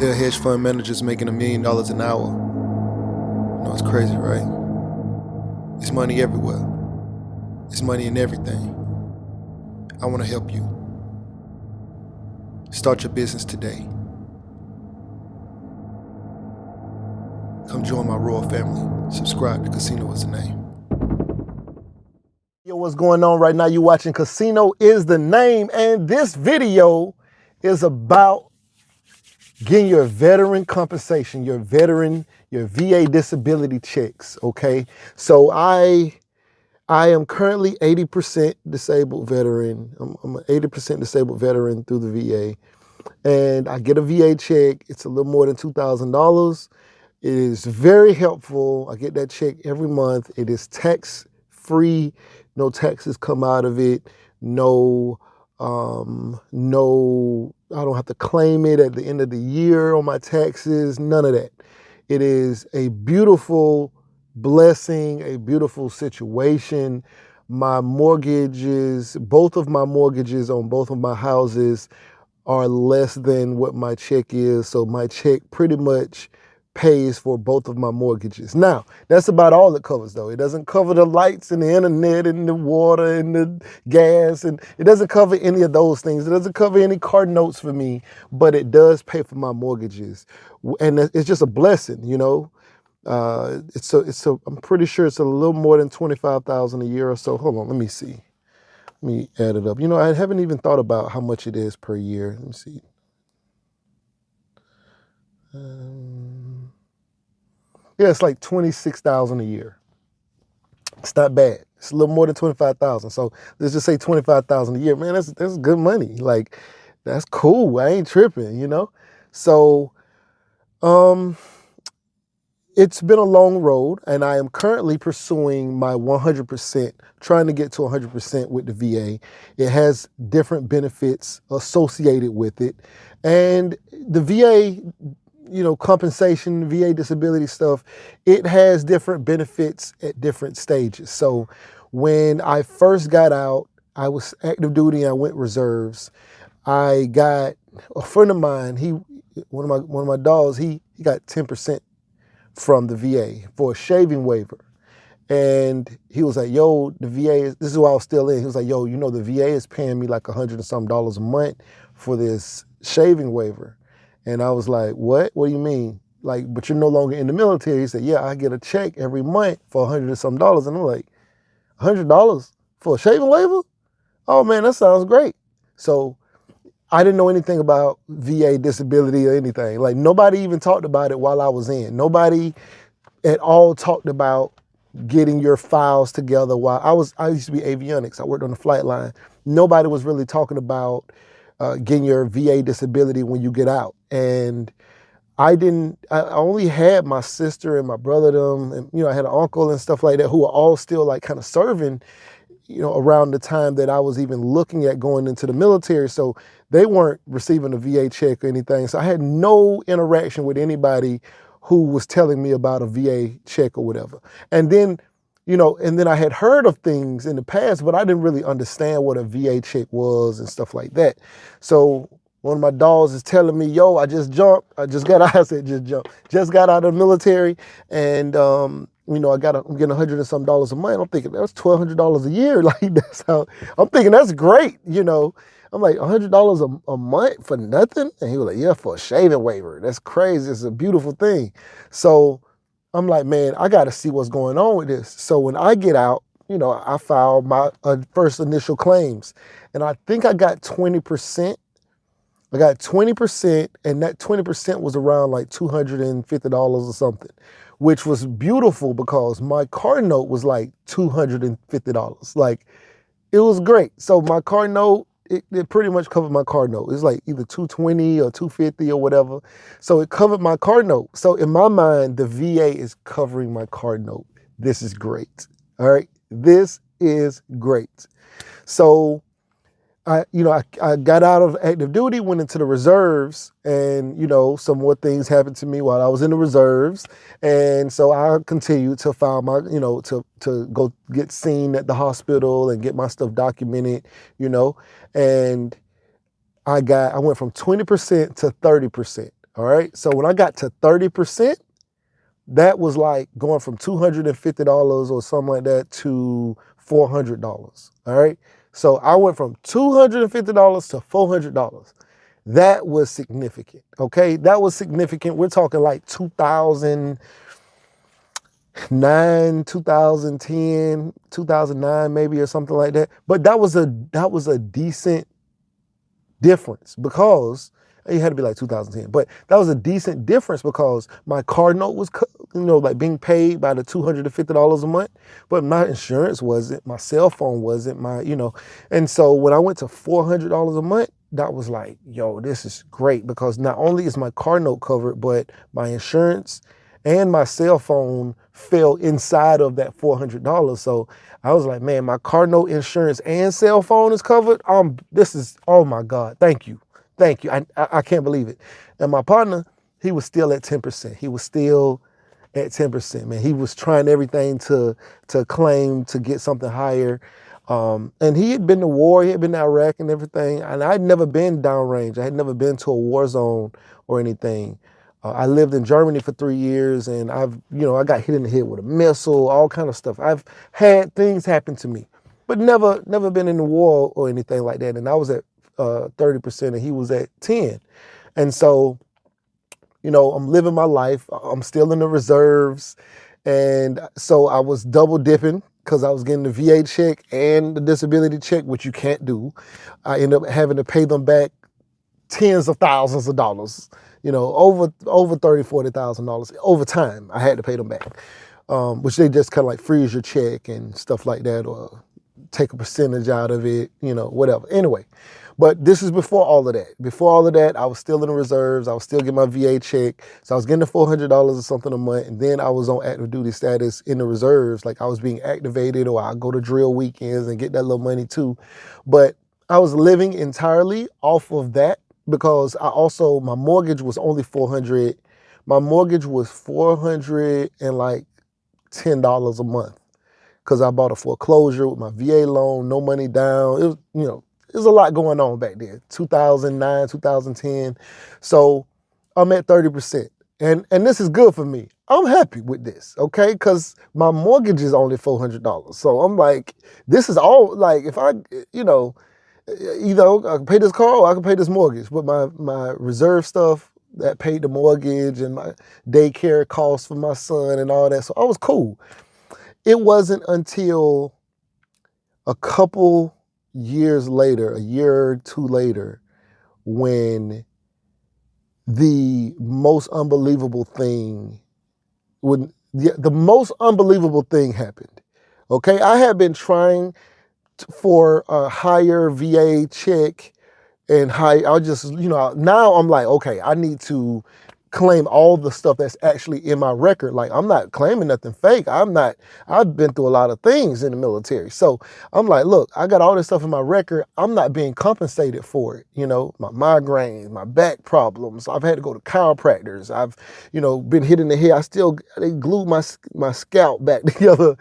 There are hedge fund managers making $1 million an hour. You know, it's crazy, right? It's money everywhere. It's money in everything. I want to help you. Start your business today. Come join my royal family. Subscribe to Casino is the name. Yo, what's going on right now? You're watching Casino is the Name, and this video is about getting your veteran compensation, your VA disability checks, okay? So I am currently 80% disabled veteran. I'm an 80% disabled veteran through the VA, and I get a VA check. It's a little more than $2,000. It is very helpful. I get that check every month. It is tax-free. No taxes come out of it. No, I don't have to claim it at the end of the year on my taxes. None of that. It is a beautiful blessing, a beautiful situation. My mortgages, both of my mortgages on both of my houses are less than what my check is. So my check pretty much pays for both of my mortgages. Now, that's about all it covers though. It doesn't cover the lights and the internet and the water and the gas, and it doesn't cover any of those things. It doesn't cover any car notes for me, but it does pay for my mortgages. And it's just a blessing, you know. I'm pretty sure it's a little more than $25,000 a year or so. Hold on, let me see. Let me add it up. You know, I haven't even thought about how much it is per year. Let me see. Yeah, it's like $26,000 a year. It's not bad. It's a little more than $25,000. So let's just say $25,000 a year. Man, that's good money. Like, that's cool. I ain't tripping, you know? So, it's been a long road, and I am currently pursuing my 100%, trying to get to 100% with the VA. It has different benefits associated with it. And the VA, you know, compensation, VA disability stuff, it has different benefits at different stages. So when I first got out, I was active duty and I went reserves. I got a friend of mine, one of my dogs, he got 10% from the VA for a shaving waiver. And he was like, yo, the VA this is why I was still in. He was like, yo, you know, the VA is paying me like $100 and some a month for this shaving waiver. And I was like, what? What do you mean? Like, but you're no longer in the military. He said, yeah, I get a check every month for $100 and some. And I'm like, $100 for a shaving waiver? Oh man, that sounds great. So I didn't know anything about VA disability or anything. Like, nobody even talked about it while I was in. Nobody at all talked about getting your files together while I used to be avionics. I worked on the flight line. Nobody was really talking about getting your VA disability when you get out. And I only had my sister and my brother, and, you know, I had an uncle and stuff like that who were all still like kind of serving, you know, around the time that I was even looking at going into the military. So they weren't receiving a VA check or anything. So I had no interaction with anybody who was telling me about a VA check or whatever. And then, you know, I had heard of things in the past, but I didn't really understand what a VA check was and stuff like that. So one of my dogs is telling me, yo, I just got out of the military, and you know, I'm getting $100 and some a month. I'm thinking that's $1,200 a year. Like, that's how I'm thinking. That's great, you know. I'm like, $100 a month for nothing? And he was like, yeah, for a shaving waiver. That's crazy. It's a beautiful thing. So I'm like, man, I got to see what's going on with this. So when I get out, you know, I filed my first initial claims, and I think I got 20%. I got 20%, and that 20% was around like $250 or something, which was beautiful because my car note was like $250. Like, it was great. So my car note, it pretty much covered my car note. It was like either $220 or $250 or whatever. So it covered my car note. So in my mind, the VA is covering my car note. This is great. All right. This is great. So I got out of active duty, went into the reserves, and, you know, some more things happened to me while I was in the reserves. And so I continued to file my, you know, to go get seen at the hospital and get my stuff documented, you know, and I went from 20% to 30%. All right. So when I got to 30%, that was like going from $250 or something like that to $400. All right. So I went from $250 to $400. That was significant. Okay. That was significant. We're talking like 2009, 2010, 2009 maybe, or something like that. But that was a decent difference, because it had to be like 2010, but that was a decent difference because my car note was, like being paid by the $250 a month, but my insurance wasn't, my cell phone wasn't, and so when I went to $400 a month, that was like, yo, this is great, because not only is my car note covered, but my insurance and my cell phone fell inside of that $400. So I was like, man, my car note, insurance, and cell phone is covered. This is, oh my God, thank you. Thank you. I can't believe it. And my partner, he was still at 10%. He was still at 10%, man. He was trying everything to claim to get something higher. And he had been to war, he had been to Iraq and everything. And I'd never been downrange. I had never been to a war zone or anything. I lived in Germany for 3 years, and I got hit in the head with a missile, all kind of stuff. I've had things happen to me, but never been in the war or anything like that. And I was at 30% and he was at 10. And so, I'm living my life. I'm still in the reserves. And so I was double dipping because I was getting the VA check and the disability check, which you can't do. I ended up having to pay them back tens of thousands of dollars, over $30,000-$40,000 over time. I had to pay them back, which they just kind of like freeze your check and stuff like that, or take a percentage out of it, whatever. Anyway, but this is before all of that. Before all of that, I was still in the reserves. I was still getting my VA check. So I was getting the $400 or something a month. And then I was on active duty status in the reserves. Like I was being activated, or I go to drill weekends and get that little money too. But I was living entirely off of that, because my mortgage was only $400. My mortgage was $410 a month, because I bought a foreclosure with my VA loan, no money down. It was, there's a lot going on back then, 2009, 2010. So I'm at 30%. And this is good for me. I'm happy with this, okay? Because my mortgage is only $400. So I'm like, this is all, like, if I, either I can pay this car or I can pay this mortgage. But my reserve stuff, that paid the mortgage, and my daycare costs for my son and all that. So I was cool. It wasn't until a couple years later, a year or two later, when the most unbelievable thing, the most unbelievable thing happened. Okay, I had been trying for a higher VA check and I just, now I'm like, okay, I need to claim all the stuff that's actually in my record. Like, I'm not claiming nothing fake. I've been through a lot of things in the military. So I'm like, look, I got all this stuff in my record. I'm not being compensated for it. My migraines, my back problems. I've had to go to chiropractors. I've, been hit in the head. They glued my scalp back together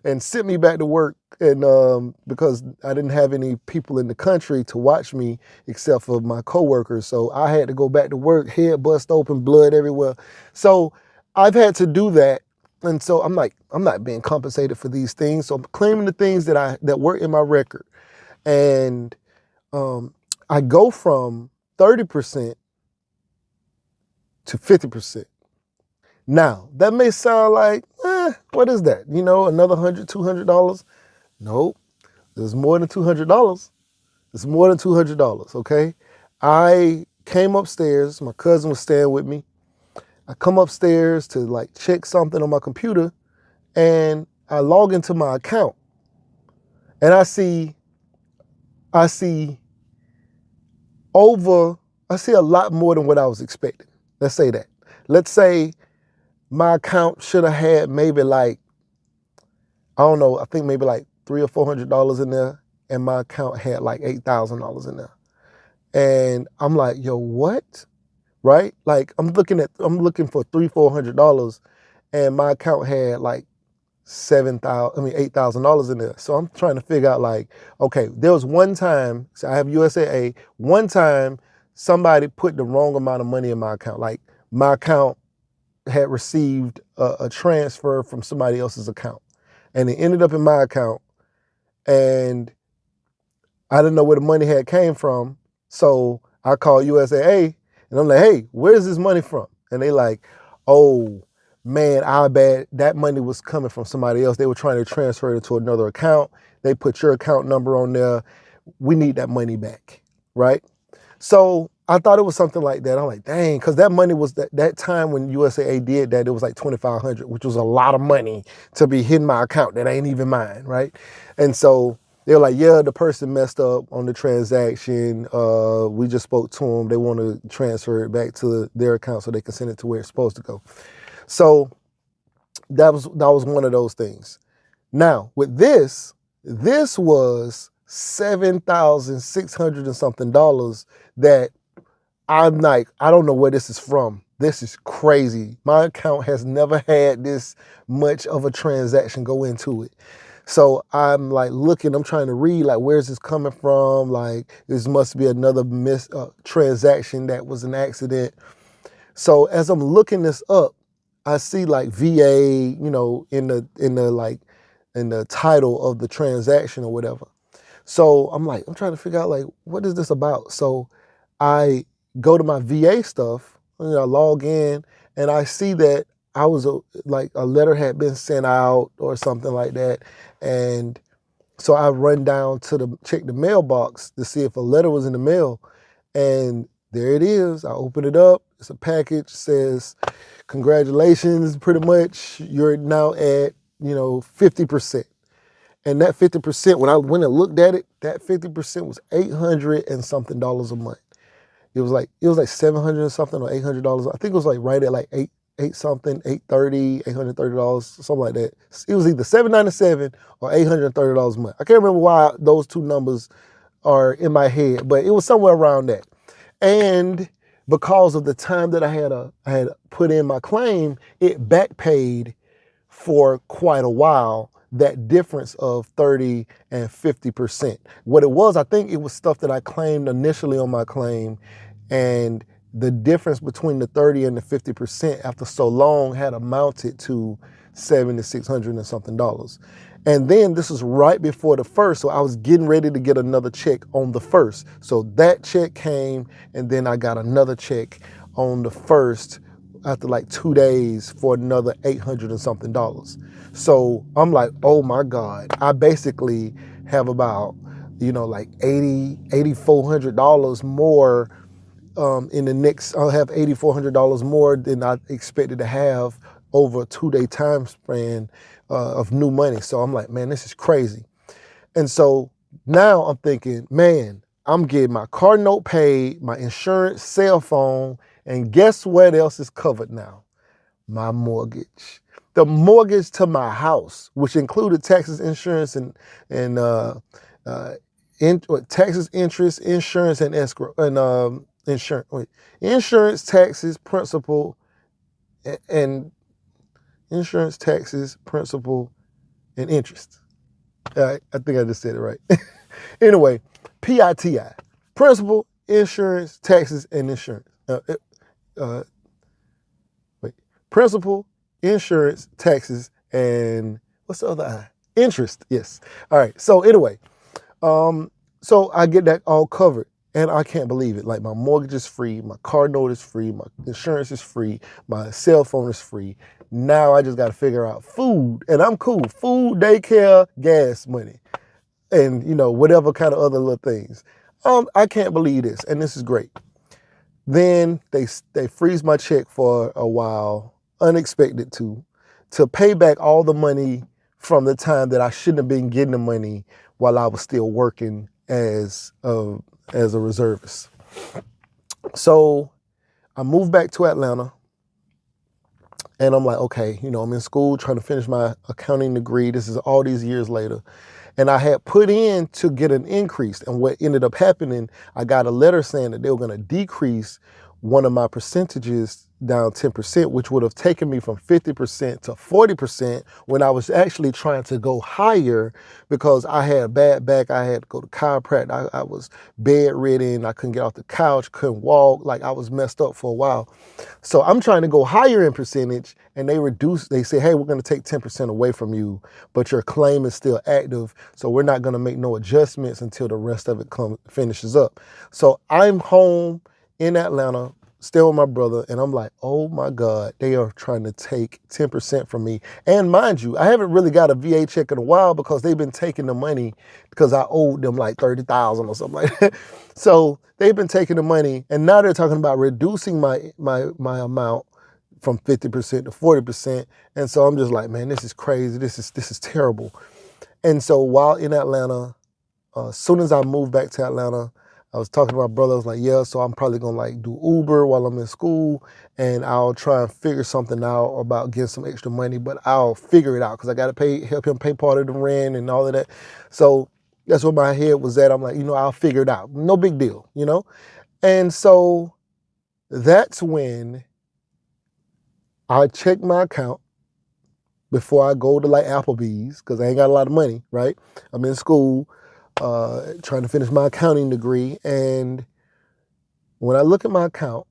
and sent me back to work. And because I didn't have any people in the country to watch me except for my coworkers. So I had to go back to work, head bust open, blood everywhere. So I've had to do that. And so I'm like, I'm not being compensated for these things. So I'm claiming the things that were in my record. And I go from 30% to 50%. Now, that may sound like, what is that? Another $100, $200? Nope, there's more than $200. It's more than $200, okay? I came upstairs, my cousin was staying with me. I come upstairs to like check something on my computer, and I log into my account, and I see a lot more than what I was expecting. Let's say that. Let's say my account should have had maybe like, I don't know, I think maybe like $300 or $400 in there, and my account had like $8,000 in there. And I'm like, yo, what? Right? Like I'm looking for $300-$400, and my account had like $8,000 in there. So I'm trying to figure out like, okay, there was one time, so I have USAA, one time somebody put the wrong amount of money in my account. Like my account had received a transfer from somebody else's account, and it ended up in my account, and I didn't know where the money had came from. So I called USAA and I'm like, hey, where's this money from? And they like, oh man, our bad. That money was coming from somebody else. They were trying to transfer it to another account. They put your account number on there. We need that money back, right? So I thought it was something like that. I'm like, dang, because that money was that time when USAA did that, it was like $2,500, which was a lot of money to be hitting my account that ain't even mine, right? And so they were like, yeah, the person messed up on the transaction. We just spoke to them. They want to transfer it back to their account so they can send it to where it's supposed to go. So that was one of those things. Now with this was $7,600 and something that I'm like, I don't know where this is from. This is crazy. My account has never had this much of a transaction go into it. So I'm like looking, I'm trying to read, like, where's this coming from? Like, this must be another transaction that was an accident. So as I'm looking this up, I see like VA, you know, in the title of the transaction or whatever. So I'm trying to figure out like, what is this about? So I go to my VA stuff, you know, I log in and I see that I was like a letter had been sent out or something like that. And so I run down to check the mailbox to see if a letter was in the mail. And there it is. I open it up. It's a package. It says, congratulations, pretty much. You're now at, 50%. And that 50%, when I went and looked at it, that 50% was $800 and something a month. It was like $700 and something or $800. I think it was like right at like eight something, $830, something like that. It was either $797 or $830 a month. I can't remember why those two numbers are in my head, but it was somewhere around that. And because of the time that I had put in my claim, it back paid for quite a while, that difference of 30 and 50%. What it was, I think it was stuff that I claimed initially on my claim, and the difference between the 30 and the 50% after so long had amounted to $7,600 and something. And then this was right before the first, so I was getting ready to get another check on the first. So that check came, and then I got another check on the first after like 2 days for another $800 and something. So I'm like, oh my God, I basically have about, like $8,400 more in the next, I'll have $8,400 more than I expected to have over a 2-day time span of new money. So I'm like, man, this is crazy. And so now I'm thinking, man, I'm getting my car note paid, my insurance, cell phone, and guess what else is covered now? My mortgage. The mortgage to my house, which included taxes, insurance, and taxes, interest, insurance, and escrow, and insurance, taxes, principal, and insurance, taxes, principal, and interest. I think I just said it right. Anyway, PITI, principal, insurance, taxes, and insurance. Principal, insurance, taxes, and what's the other I? Interest, yes. All right, so anyway, so I get that all covered, and I can't believe it. Like, my mortgage is free, my car note is free, my insurance is free, my cell phone is free. Now I just got to figure out food, and I'm cool. Food, daycare, gas money, and, whatever kind of other little things. I can't believe this, and this is great. Then they freeze my check for a while, unexpected to pay back all the money from the time that I shouldn't have been getting the money while I was still working as a reservist. So I moved back to Atlanta, and I'm like, okay, I'm in school trying to finish my accounting degree. This is all these years later. And I had put in to get an increase. And what ended up happening, I got a letter saying that they were going to decrease one of my percentages down 10%, which would have taken me from 50% to 40% when I was actually trying to go higher because I had a bad back. I had to go to chiropractor. I was bedridden. I couldn't get off the couch, couldn't walk. Like I was messed up for a while. So I'm trying to go higher in percentage, and they say, hey, we're going to take 10% away from you, but your claim is still active. So we're not going to make no adjustments until the rest of it finishes up. So I'm home in Atlanta, still with my brother, and I'm like, oh my God, they are trying to take 10% from me. And mind you, I haven't really got a VA check in a while because they've been taking the money because I owed them like $30,000 or something like that. So they've been taking the money, and now they're talking about reducing my amount from 50% to 40%. And so I'm just like, man, this is crazy. This is terrible. And so while in Atlanta, as soon as I moved back to Atlanta, I was talking to my brother. I was like, yeah, so I'm probably going to like do Uber while I'm in school, and I'll try and figure something out about getting some extra money, but I'll figure it out because I got to help him pay part of the rent and all of that. So that's where my head was at. I'm like, I'll figure it out. No big deal, And so that's when I check my account before I go to like Applebee's because I ain't got a lot of money, right? I'm in school. Trying to finish my accounting degree, and when I look at my account,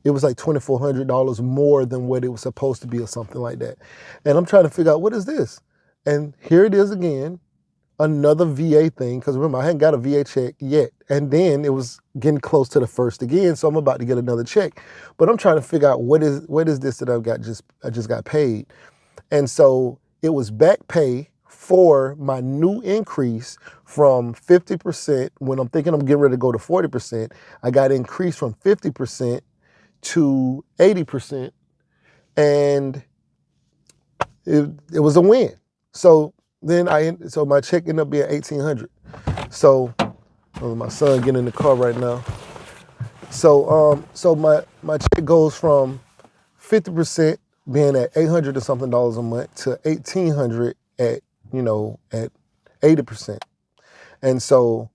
it was like $2,400 more than what it was supposed to be or something like that. And I'm trying to figure out, what is this? And here it is again, another VA thing, because remember, I hadn't got a VA check yet. And then it was getting close to the first again, so I'm about to get another check. But I'm trying to figure out what is this that I just got paid. And so it was back pay for my new increase from 50%. When I'm thinking I'm getting ready to go to 40%, I got increased from 50% to 80%, and it was a win. So then my check ended up being $1,800. So my son getting in the car right now. So my check goes from 50% being at $800 or something a month to $1,800 at 80%. And so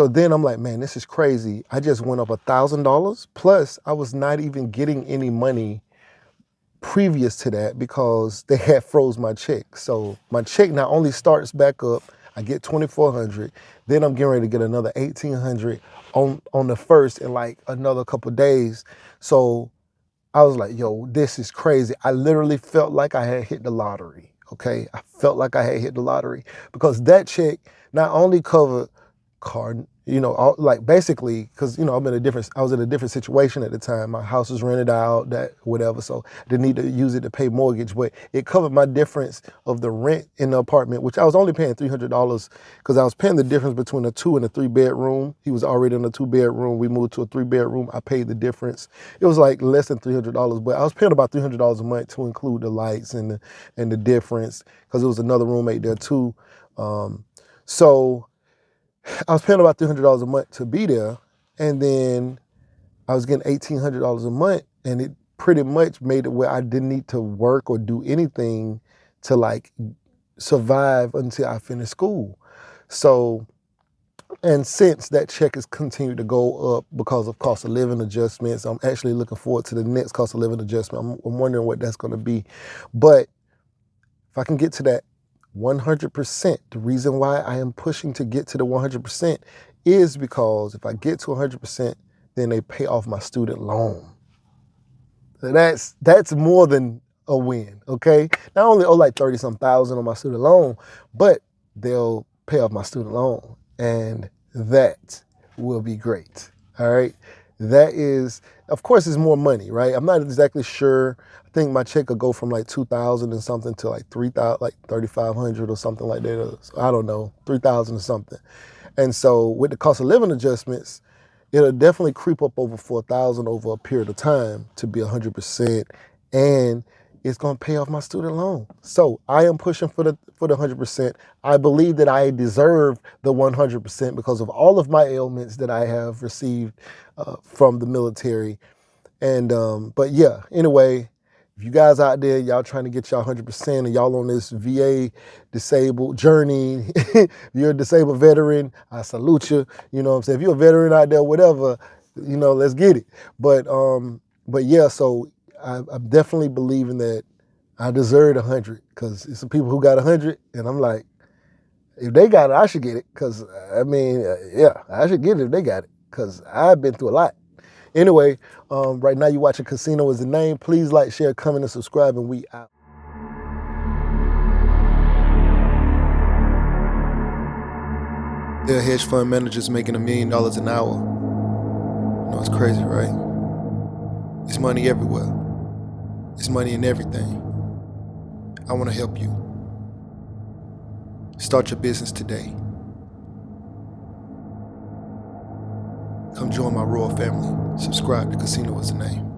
then I'm like, man, this is crazy. I just went up $1,000, plus I was not even getting any money previous to that because they had froze my check. So my check not only starts back up, I get $2,400, then I'm getting ready to get another $1,800 on the first in like another couple of days. So I was like, yo, this is crazy. I literally felt like I had hit the lottery, okay? I felt like I had hit the lottery because that check not only covered car, basically, because, I was in a different situation at the time. My house was rented out, that whatever, so I didn't need to use it to pay mortgage, but it covered my difference of the rent in the apartment, which I was only paying $300 because I was paying the difference between a 2 and a 3 bedroom. He was already in a 2 bedroom. We moved to a 3 bedroom. I paid the difference. It was like less than $300, but I was paying about $300 a month to include the lights and the difference because there was another roommate there too. So I was paying about $300 a month to be there, and then I was getting $1,800 a month, and it pretty much made it where I didn't need to work or do anything to like survive until I finished school. So, and since that check has continued to go up because of cost of living adjustments, I'm actually looking forward to the next cost of living adjustment. I'm wondering what that's going to be. But if I can get to that 100%, the reason why I am pushing to get to the 100% is because if I get to 100%, then they pay off my student loan. So that's more than a win, okay? Not only owe like 30-some thousand on my student loan, but they'll pay off my student loan, and that will be great, all right? That is, of course, it's more money, right? I'm not exactly sure. I think my check could go from like $2,000 and something to like $3,000, like $3,500 or something like that. I don't know, $3,000 or something. And so with the cost of living adjustments, it'll definitely creep up over $4,000 over a period of time to be 100%, and it's going to pay off my student loan. So I am pushing for the 100%. I believe that I deserve the 100% because of all of my ailments that I have received from the military. And but yeah, anyway, if you guys out there, y'all trying to get y'all 100% and y'all on this VA disabled journey, if you're a disabled veteran, I salute you. You know what I'm saying? If you're a veteran out there, whatever, let's get it. But yeah, so I'm definitely believing that I deserved 100 because it's some people who got 100, and I'm like, if they got it, I should get it because yeah, I should get it if they got it because I've been through a lot. Anyway, right now you're watching Casino Is the Name. Please like, share, comment, and subscribe, and we out. There are hedge fund managers making $1 million an hour. It's crazy, right? It's money everywhere. It's money in everything. I want to help you. Start your business today. Come join my royal family. Subscribe to Casino Is the Name.